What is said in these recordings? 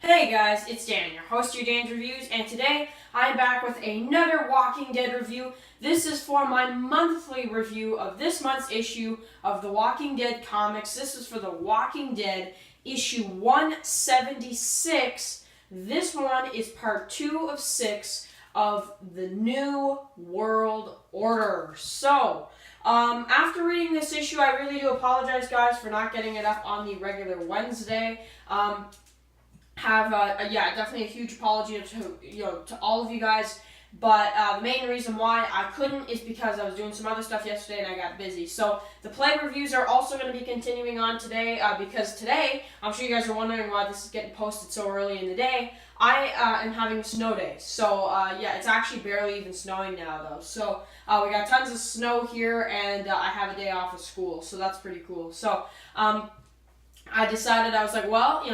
Hey guys, it's Dan, your host of your Dan's Reviews, and today I'm back with another Walking Dead review. This is for my monthly review of this month's issue of the Walking Dead comics. This is for the Walking Dead issue 176. This one is part 2 of 6 of the New World Order. So, after reading this issue, I really do apologize, guys, for not getting it up on the regular Wednesday. Definitely a huge apology to all of you guys. But the main reason why I couldn't is because I was doing some other stuff yesterday and I got busy. So the play reviews are also going to be continuing on today because today, I'm sure you guys are wondering why this is getting posted so early in the day. I am having a snow day. So it's actually barely even snowing now though. So we got tons of snow here and I have a day off of school. So that's pretty cool. So I decided, I was like, well,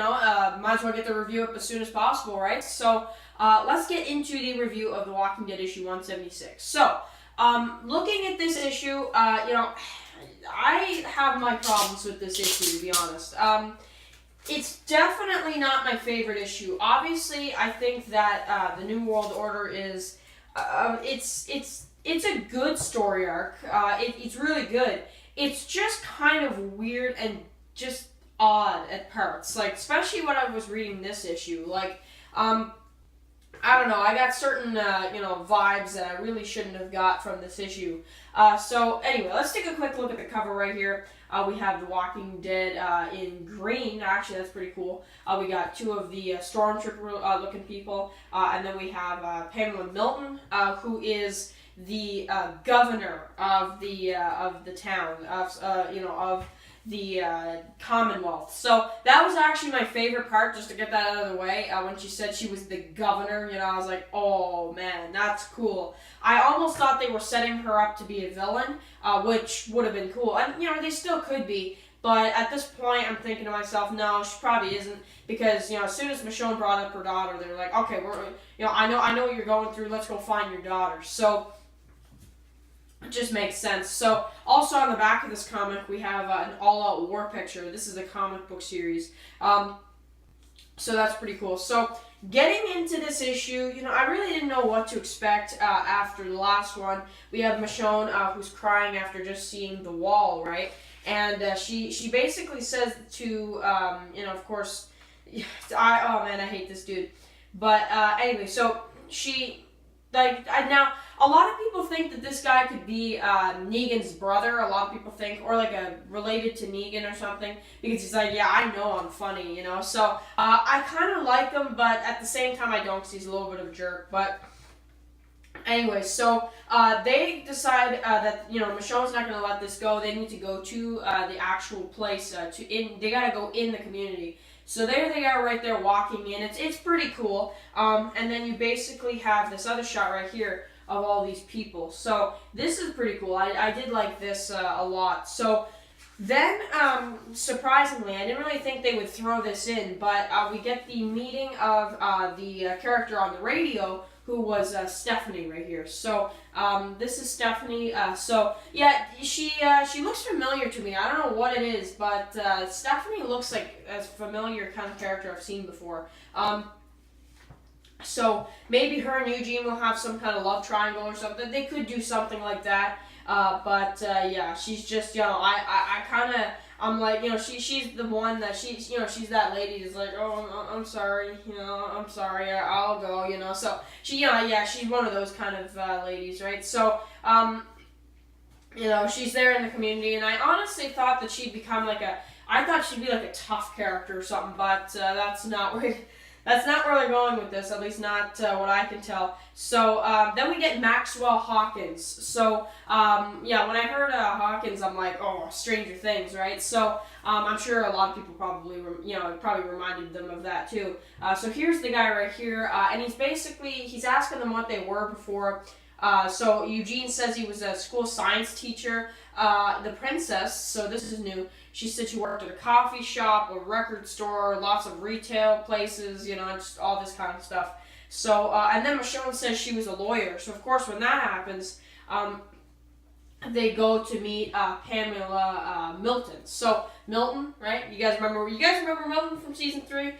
might as well get the review up as soon as possible, right? So let's get into the review of The Walking Dead issue 176. So, looking at this issue, I have my problems with this issue, to be honest. It's definitely not my favorite issue. Obviously, I think that the New World Order is, it's a good story arc. It's really good. It's just kind of weird and just odd at parts, like especially when I was reading this issue. Like, I don't know, I got certain vibes that I really shouldn't have got from this issue. So anyway, let's take a quick look at the cover right here. We have The Walking Dead in green. Actually, that's pretty cool. We got two of the stormtrooper looking people, and then we have Pamela Milton, who is the governor of the town of the Commonwealth. So that was actually my favorite part, just to get that out of the way. When she said she was the governor, I was like, oh man, that's cool. I almost thought they were setting her up to be a villain, which would have been cool. And, they still could be. But at this point, I'm thinking to myself, no, she probably isn't. Because, as soon as Michonne brought up her daughter, they were like, okay, I know what you're going through. Let's go find your daughter. So it just makes sense. So, also on the back of this comic, we have an all-out war picture. This is a comic book series. So that's pretty cool. So, getting into this issue, I really didn't know what to expect after the last one. We have Michonne who's crying after just seeing the wall, right? And she basically says to, of course, I hate this dude. But anyway, so now, a lot of people think that this guy could be Negan's brother. A lot of people think, or related to Negan or something, because he's like, yeah, I know I'm funny, So I kind of like him, but at the same time I don't, because he's a little bit of a jerk. But anyway, so they decide that Michonne's not going to let this go. They need to go to the actual place. They got to go in the community. So there they are right there walking in. It's pretty cool. And then you basically have this other shot right here of all these people. So this is pretty cool. I did like this a lot. So then, surprisingly, I didn't really think they would throw this in, but we get the meeting of the character on the radio, who was Stephanie right here. So this is Stephanie. She looks familiar to me. I don't know what it is, but Stephanie looks like a familiar kind of character I've seen before. So maybe her and Eugene will have some kind of love triangle or something. They could do something like that. She's just, I'm like, she's the one that she's that lady who's like, oh, I'm sorry, I'm sorry, I'll go, So she's one of those kind of ladies, right? So, she's there in the community, and I honestly thought that she'd become I thought she'd be like a tough character or something, but that's not where they're going with this, at least not what I can tell. So then we get Maxwell Hawkins. So when I heard Hawkins, I'm like, oh, Stranger Things, right? So I'm sure a lot of people probably reminded them of that too. So here's the guy right here, and he's asking them what they were before. So Eugene says he was a school science teacher. The princess, so this is new, she said she worked at a coffee shop, a record store, lots of retail places, just all this kind of stuff. So, and then Michonne says she was a lawyer. So, of course, when that happens, they go to meet Pamela Milton. So Milton, right? You guys remember Milton from season 3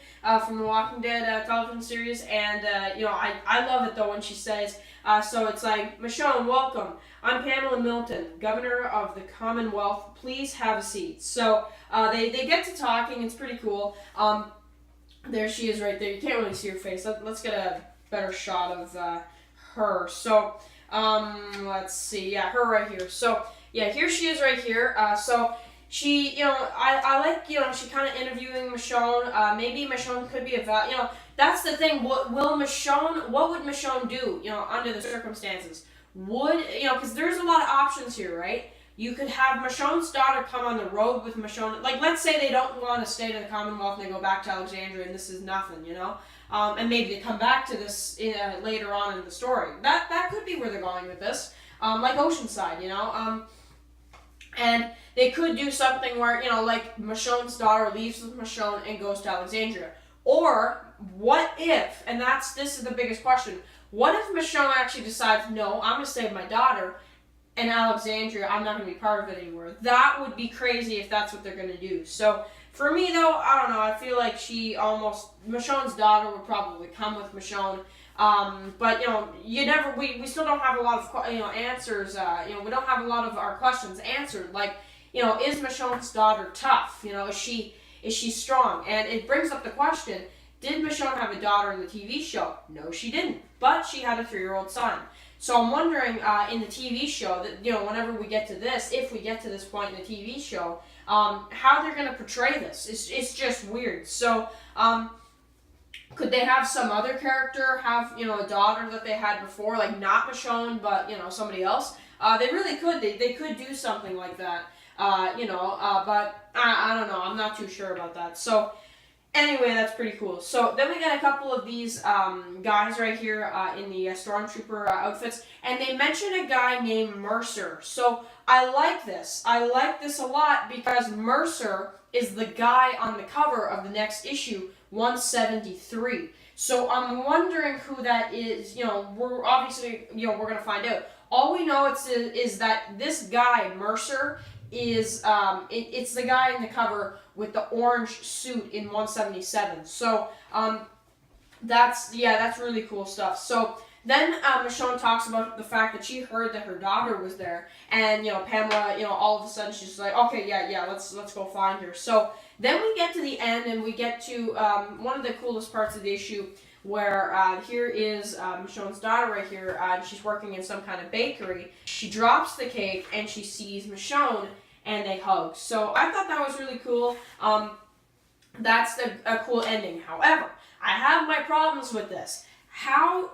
from the Walking Dead television series? And I love it though when she says, so it's like, Michonne, welcome. I'm Pamela Milton, Governor of the Commonwealth. Please have a seat. So they get to talking. It's pretty cool. There she is right there. You can't really see her face. Let's get a better shot of her. So let's see. Yeah, her right here. So yeah, here she is right here. So she, I like, she kind of interviewing Michonne. Maybe Michonne could be that's the thing. What would Michonne do, under the circumstances? Because there's a lot of options here, right? You could have Michonne's daughter come on the road with Michonne. Like, let's say they don't want to stay to the Commonwealth and they go back to Alexandria and this is nothing, and maybe they come back to this later on in the story. That could be where they're going with this, like Oceanside, and they could do something where, like Michonne's daughter leaves with Michonne and goes to Alexandria. Or what if, and this is the biggest question, what if Michonne actually decides, no, I'm going to save my daughter, and Alexandria, I'm not going to be part of it anymore? That would be crazy if that's what they're going to do. So for me, though, I don't know. I feel like Michonne's daughter would probably come with Michonne. But we still don't have a lot of answers. We don't have a lot of our questions answered. Like, is Michonne's daughter tough? Is she strong? And it brings up the question: did Michonne have a daughter in the TV show? No, she didn't. But she had a 3-year-old son. So I'm wondering, in the TV show, that whenever we get to this, if we get to this point in the TV show, how they're going to portray this. It's just weird. So, could they have some other character have, a daughter that they had before, like not Michonne, but, somebody else? They really could. They could do something like that, but I don't know. I'm not too sure about that. So, anyway, that's pretty cool. So then we got a couple of these guys right here in the Stormtrooper outfits, and they mention a guy named Mercer. So I like this. I like this a lot because Mercer is the guy on the cover of the next issue, 173. So I'm wondering who that is. We're obviously, we're going to find out. All we know is that this guy, Mercer, is it's the guy in the cover with the orange suit in 177. So that's really cool stuff. So then Michonne talks about the fact that she heard that her daughter was there, and Pamela, all of a sudden she's like, okay, yeah, let's go find her. So then we get to the end and we get to one of the coolest parts of the issue, where here is Michonne's daughter right here, and she's working in some kind of bakery. She drops the cake and she sees Michonne, and they hug. So I thought that was really cool. That's a cool ending. However, I have my problems with this. How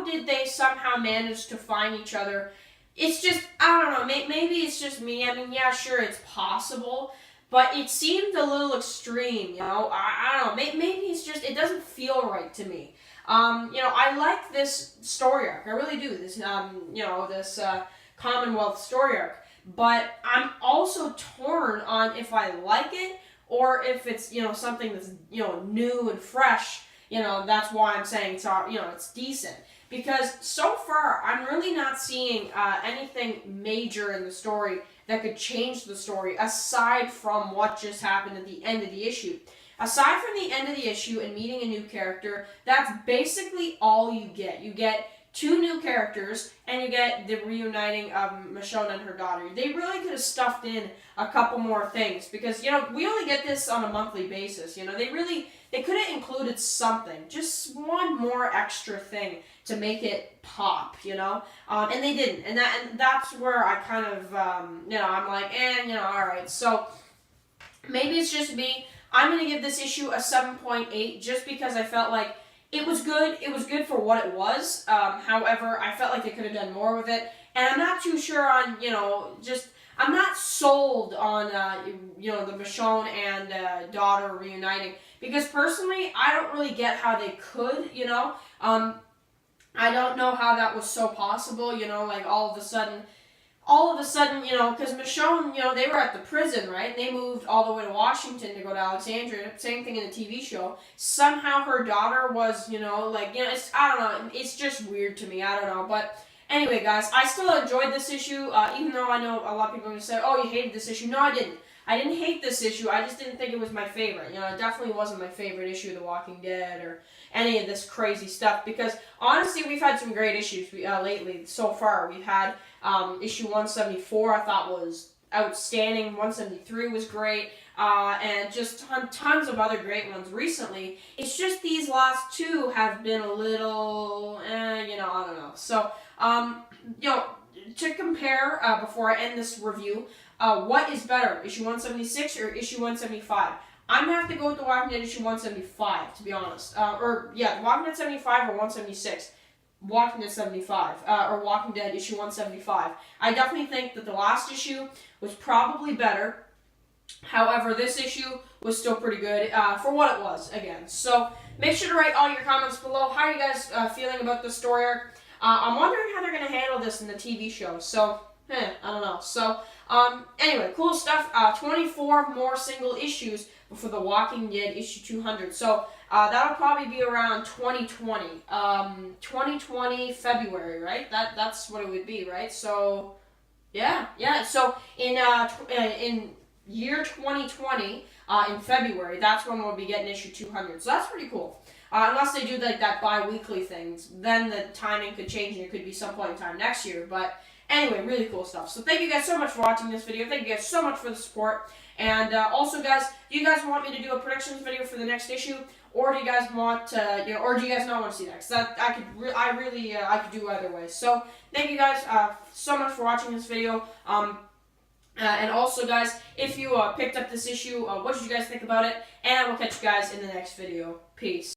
did they somehow manage to find each other? It's just, I don't know, maybe it's just me. I mean, yeah, sure, it's possible, but it seemed a little extreme, I don't know, maybe it's just, it doesn't feel right to me. I like this story arc, I really do, this, this Commonwealth story arc, but I'm also torn on if I like it, or if it's, something that's, new and fresh. That's why I'm saying it's, it's decent. Because so far, I'm really not seeing anything major in the story that could change the story, aside from what just happened at the end of the issue. Aside from the end of the issue and meeting a new character, that's basically all you get. You get 2 new characters, and you get the reuniting of Michonne and her daughter. They really could have stuffed in a couple more things, because, we only get this on a monthly basis. They could have included something, just one more extra thing to make it pop, and they didn't. And that's where I kind of, I'm like, alright. So, maybe it's just me. I'm going to give this issue a 7.8, just because I felt like it was good. It was good for what it was. However, I felt like they could have done more with it. And I'm not too sure on, I'm not sold on, the Michonne and daughter reuniting. Because personally, I don't really get how they could, I don't know how that was so possible, like all of a sudden, because Michonne, they were at the prison, right? And they moved all the way to Washington to go to Alexandria. Same thing in the TV show. Somehow her daughter was, I don't know. It's just weird to me. I don't know. But Anyway, guys, I still enjoyed this issue, even though I know a lot of people are going to say, oh, you hated this issue. No, I didn't. I didn't hate this issue. I just didn't think it was my favorite. You know, it definitely wasn't my favorite issue of The Walking Dead or any of this crazy stuff. Because, honestly, we've had some great issues lately so far. We've had issue 174 I thought was outstanding. 173 was great. And just tons of other great ones recently. It's just these last two have been a little, you know, I don't know. So, you know, to compare, before I end this review, what is better, issue 176 or issue 175? I'm going to have to go with The Walking Dead issue 175, to be honest. The Walking Dead 75 or 176. Walking Dead 75, or Walking Dead issue 175. I definitely think that the last issue was probably better. However, this issue was still pretty good for what it was, again. So, make sure to write all your comments below. How are you guys feeling about the story arc? I'm wondering how they're going to handle this in the TV show. So, I don't know. So, anyway, cool stuff. 24 more single issues before The Walking Dead issue 200. So, that'll probably be around 2020. 2020 February, right? That's what it would be, right? So, yeah. So, in year 2020, in February, that's when we'll be getting issue 200. So that's pretty cool. Unless they do like that bi-weekly things, then the timing could change and it could be some point in time next year. But anyway, really cool stuff. So thank you guys so much for watching this video. Thank you guys so much for the support. And also, guys, do you guys want me to do a predictions video for the next issue, or do you guys want to, or do you guys not want to see that? Because I could do either way. So thank you guys so much for watching this video. And also, guys, if you picked up this issue, what did you guys think about it? And I will catch you guys in the next video. Peace.